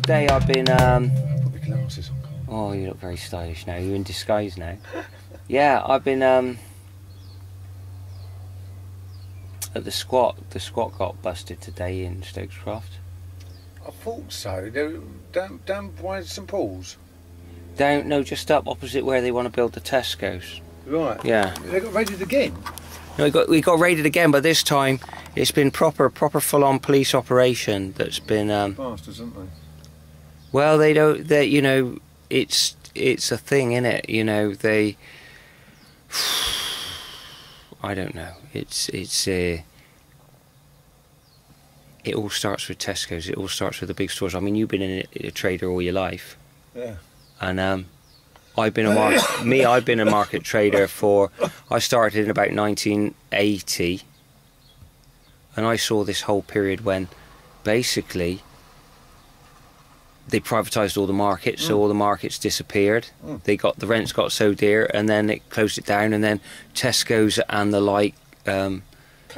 today I've been Put my glasses on. oh, you look very stylish now. You're in disguise now. Yeah, I've been at the squat. The squat got busted today in Stokes Croft. I thought so. Down by St Paul's. No, just up opposite where they want to build the Tesco's. Right. Yeah. They got raided again. No, we got raided again, but this time it's been proper full-on police operation. That's been Bastards, aren't they? well, they don't. They, you know, it's a thing, innit? You know, they. I don't know. It all starts with Tesco's. It all starts with the big stores. I mean, you've been a trader all your life. Yeah. And I've been I've been a market trader I started in about 1980, and I saw this whole period when basically they privatised all the markets, so all the markets disappeared. The rents got so dear, and then it closed it down, and then Tesco's and the like Came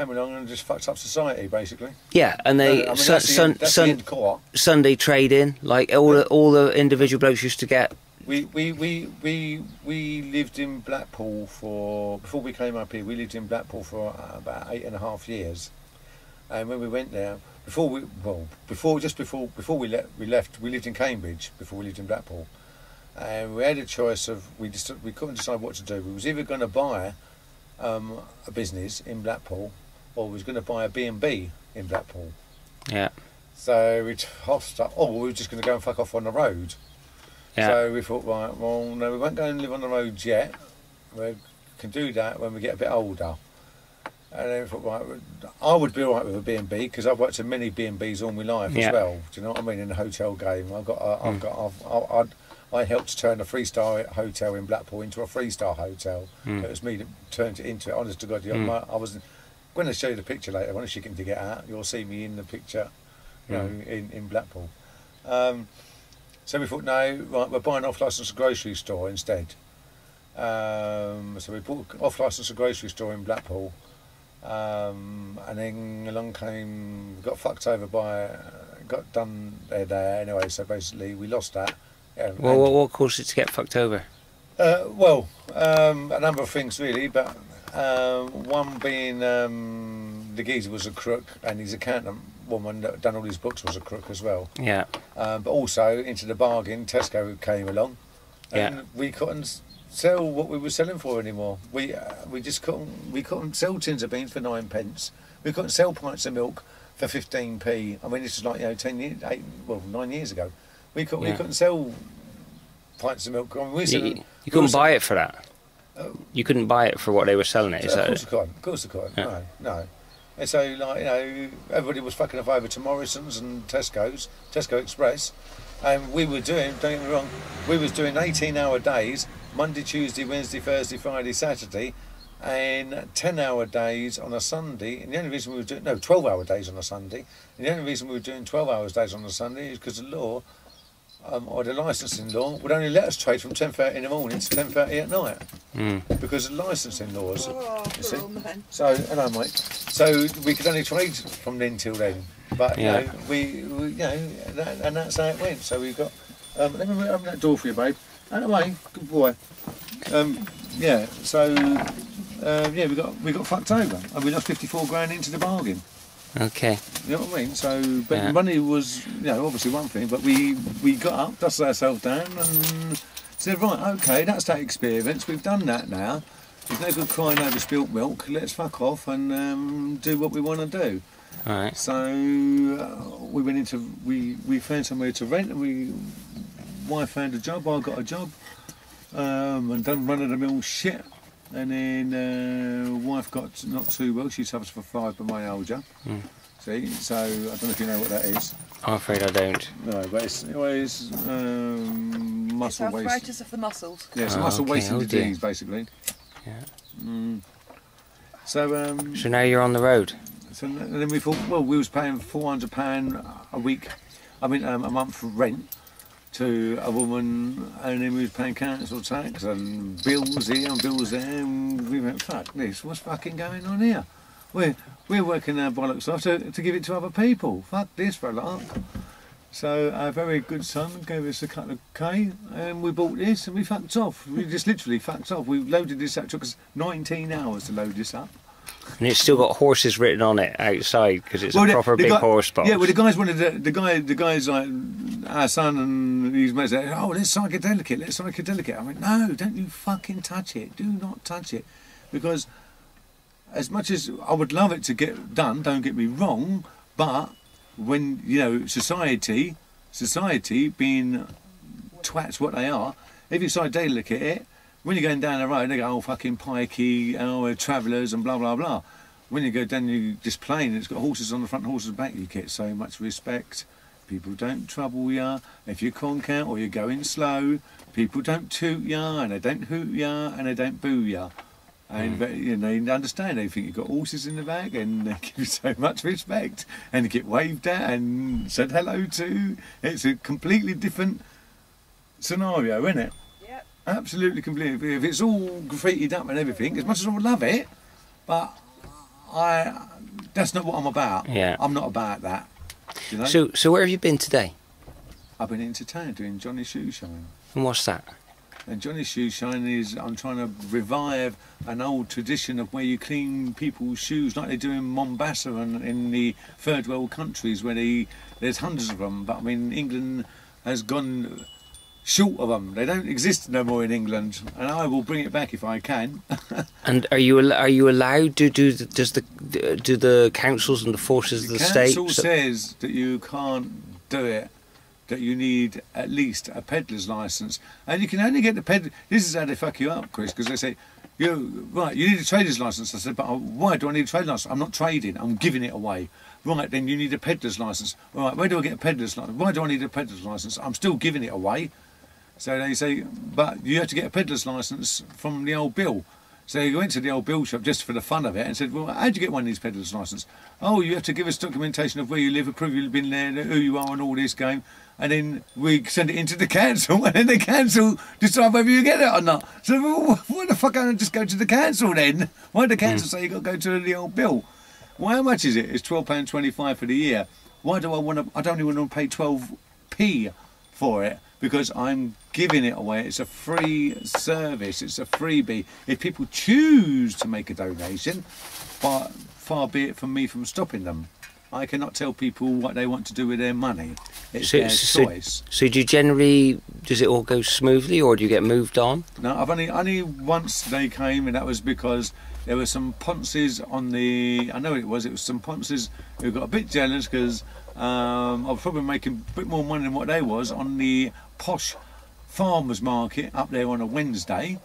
along and just fucked up society, basically. yeah, and they I mean, that's the end core. Sunday trading, like all the individual blokes used to get. We lived in Blackpool before we came up here. We lived in Blackpool for about 8.5 years, and when we went there, before we left, we lived in Cambridge before we lived in Blackpool, and we had a choice of we couldn't decide what to do. We was either going to buy a business in Blackpool, or we was going to buy a B&B in Blackpool. Yeah. So we tossed up. Oh, we were just going to go and fuck off on the road. Yeah. So we thought, right, well, no, we won't go and live on the roads yet. We can do that when we get a bit older. And then we thought, right, I would be all right with a B&B because I've worked in many B&Bs all my life as well. Do you know what I mean? In the hotel game, I helped turn a 3-star hotel in Blackpool into a 3-star hotel. It was me that turned it into it. Honest to God, I was. When I show you the picture later, when you can dig it out, you'll see me in the picture, you know, in Blackpool. So we thought, no, right, we're buying off-licence grocery store instead. So we bought off-licence grocery store in Blackpool, and then along came, got fucked over got done there anyway. So basically, we lost that. Yeah, Well, what caused it to get fucked over? A number of things really, but one being the geezer was a crook, and his accountant woman that done all his books was a crook as well. Yeah. But also, into the bargain, Tesco came along, and we couldn't sell what we were selling for anymore. We just couldn't sell tins of beans for 9p. We couldn't sell pints of milk for 15p. I mean, this is like 9 years ago. We couldn't sell pints of milk. I mean, you couldn't buy it for that. You couldn't buy it for what they were selling it. Of course you couldn't. Yeah. No. And so, like, you know, everybody was fucking off over to Morrison's and Tesco Express, and we were doing, don't get me wrong, we was doing 18-hour days, Monday, Tuesday, Wednesday, Thursday, Friday, Saturday, and 10-hour days on a Sunday. And the only reason we were doing 12-hour days on a Sunday. And the only reason we were doing 12-hour days on a Sunday is because the law, or the licensing law, would only let us trade from 10:30 in the morning to 10:30 at night. Because of licensing laws. You see? So, hello, mate. So we could only trade from then till then. But you know, and that's how it went. So we got. Let me open that door for you, babe. Out of the way, good boy. So we got fucked over, and we lost 54 grand into the bargain. Okay. You know what I mean? So, but money was, obviously one thing, but we got up, dusted ourselves down, and said, right, okay, that's that experience. We've done that now. There's no good crying over spilt milk. Let's fuck off and do what we want to do. All right. So we went into we found somewhere to rent, and wife found a job. I got a job, and done run-of-the-mill shit. And then wife got not too well. She suffers from fibromyalgia. See, so I don't know if you know what that is. I'm afraid I don't. No, but it's muscle waste. Arthritis of the muscles. Yeah, it's a muscle wasting disease, basically. Yeah. So now you're on the road. So and then we thought, well, we was paying £400 a week. I mean, a month for rent to a woman, and then we was paying council tax and bills here and bills there, and we went, fuck this, what's fucking going on here? We're working our bollocks off to give it to other people. Fuck this for a lot. So our very good son gave us a couple of K, and we bought this, and we fucked off. We just literally fucked off. We loaded this up. It took us 19 hours to load this up. And it's still got horses written on it outside because it's a proper big horse box. Yeah, well, the guys wanted the guys like our son and his mates said, "Oh, let's psychedelic it. Let's psychedelic it." I went, "No, don't you fucking touch it. Do not touch it," because as much as I would love it to get done, don't get me wrong, but when society being twats what they are, if you psychedelic it. When you're going down the road, they go, "Oh, fucking pikey, oh, we're travellers," and blah, blah, blah. When you go down this plane, it's got horses on the front, horses back, you get so much respect. People don't trouble ya. If you conk out or you're going slow, people don't toot ya, and they don't hoot ya, and they don't boo ya. And they understand. They think you've got horses in the back, and they give you so much respect, and you get waved at and said hello to. It's a completely different scenario, isn't it? Absolutely, completely. If it's all graffitied up and everything, as much as I would love it, but that's not what I'm about. Yeah. I'm not about that. You know? So where have you been today? I've been into town doing Johnny's Shoe Shine. And what's that? And Johnny's Shoe Shine is, I'm trying to revive an old tradition of where you clean people's shoes like they do in Mombasa and in the third world countries where there's hundreds of them. But I mean, England has gone short of them. They don't exist no more in England, and I will bring it back if I can. And are you allowed to do the councils and the forces of the state? The council says that you can't do it, that you need at least a peddler's licence, and you can only get the peddler. This is how they fuck you up, Chris, because they say you need a trader's licence. I said, but why do I need a trader's licence? I'm not trading, I'm giving it away. Right, then you need a peddler's licence. All right, where do I get a peddler's licence? Why do I need a peddler's licence? I'm still giving it away. So they say, but you have to get a peddler's licence from the old bill. So you went to the old bill shop just for the fun of it and said, well, how'd you get one of these peddler's licence? Oh, you have to give us documentation of where you live, prove you've been there, who you are and all this game. And then we send it into the council, and then the council decide whether you get it or not. So well, why the fuck don't I just go to the council then? Why did the council say you've got to go to the old bill? Well, how much is it? It's £12.25 for the year. Why do I want to? I don't even want to pay 12p for it, because I'm giving it away. It's a free service. It's a freebie. If people choose to make a donation, but far be it from me from stopping them. I cannot tell people what they want to do with their money. It's their choice. So do you generally, does it all go smoothly, or do you get moved on? No, I've only once they came, and that was because there were some ponces on the, I know it was some ponces who got a bit jealous because I was probably making a bit more money than what they was on the posh farmers market up there on a Wednesday.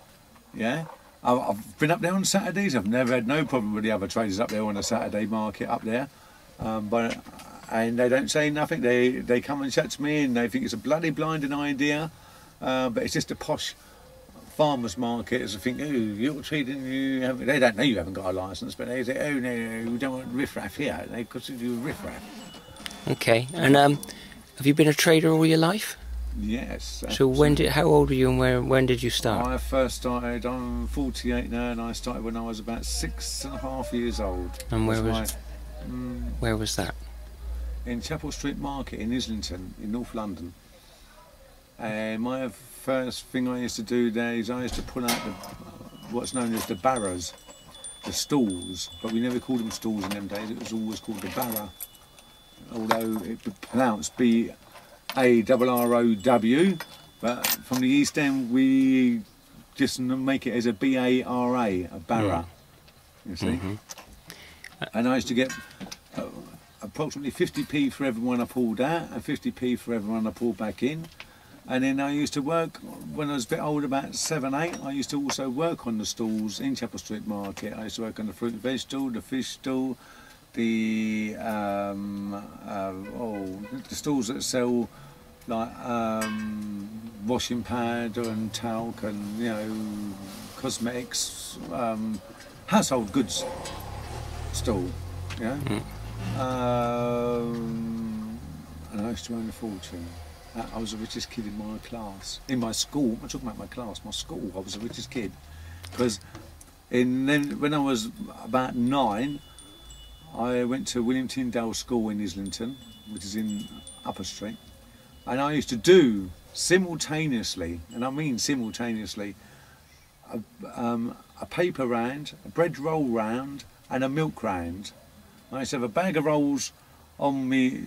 Yeah, I've been up there on Saturdays. I've never had no problem with the other traders up there on a Saturday market up there. And they don't say nothing. They come and chat to me, and they think it's a bloody blinding idea, but it's just a posh farmers market. As I think, oh, you're treating they don't know you haven't got a licence, but they say, oh no, we don't want riffraff here. They consider you riffraff. Okay, and have you been a trader all your life? Yes. Absolutely. So how old were you, and when did you start? I first started, I'm 48 now, and I started when I was about 6.5 years old. And where was that? In Chapel Street Market in Islington, in North London. And my first thing I used to do there is I used to pull out what's known as the barrows, the stalls, but we never called them stalls in them days. It was always called the barrow, although it was pronounced B-A-R-R-O-W, but from the East End we just make it as a B-A-R-A, a barrow, you see. And I used to get approximately 50p for everyone I pulled out and 50p for everyone I pulled back in. And then I used to work, when I was a bit older, about 7, 8, I used to also work on the stalls in Chapel Street Market. I used to work on the fruit and veg stall, the fish stall, the stalls that sell like washing powder and talc and cosmetics, household goods stall, and I used to earn a fortune. I was the richest kid in my class, in my school. I'm talking about my class, my school. I was the richest kid because then when I was about 9, I went to William Tyndale School in Islington, which is in Upper Street, and I used to do simultaneously, and I mean simultaneously, a paper round, a bread roll round, and a milk round. I used to have a bag of rolls on me,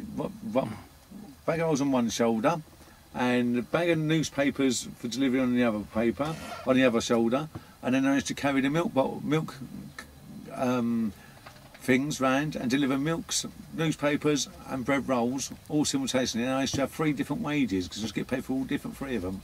bag of rolls on one shoulder, and a bag of newspapers for delivery on the other paper, on the other shoulder, and then I used to carry the milk things round and deliver milks, newspapers and bread rolls all simultaneously, and I used to have 3 different wages because I was getting paid for all different 3 of them.